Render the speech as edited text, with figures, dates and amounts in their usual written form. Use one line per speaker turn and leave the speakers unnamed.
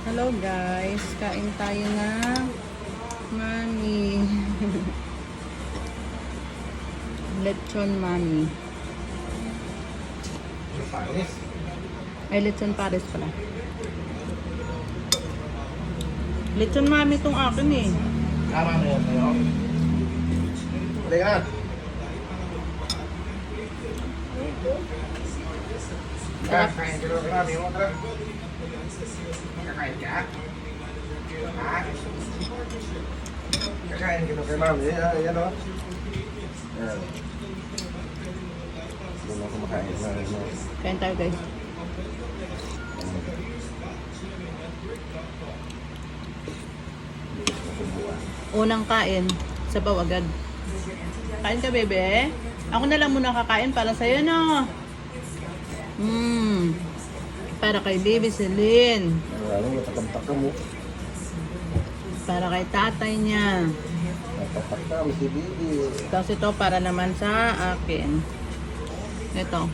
Hello guys, kain tayo ng mami. Lechon mami. Ay, lechon pares pala. Lechon mami tong akin eh.
Tama na yun sa'yo. Halika na. Kain ka na kami mo tara. Kakain ka? Ha? Kakain ka na kay mami. Yan o. Yan. Hindi mo kumakain na rin mo.
Kain tayo guys. Unang kain, sabaw agad. Kain ka bebe. Ako na lang muna kakain para sa'yo no. Para kay baby Celine.
Ano, natakamtak mo.
Para kay tatay niya.
Natakamtak mo si Bibi.
Tapos ito para naman sa akin. Ito.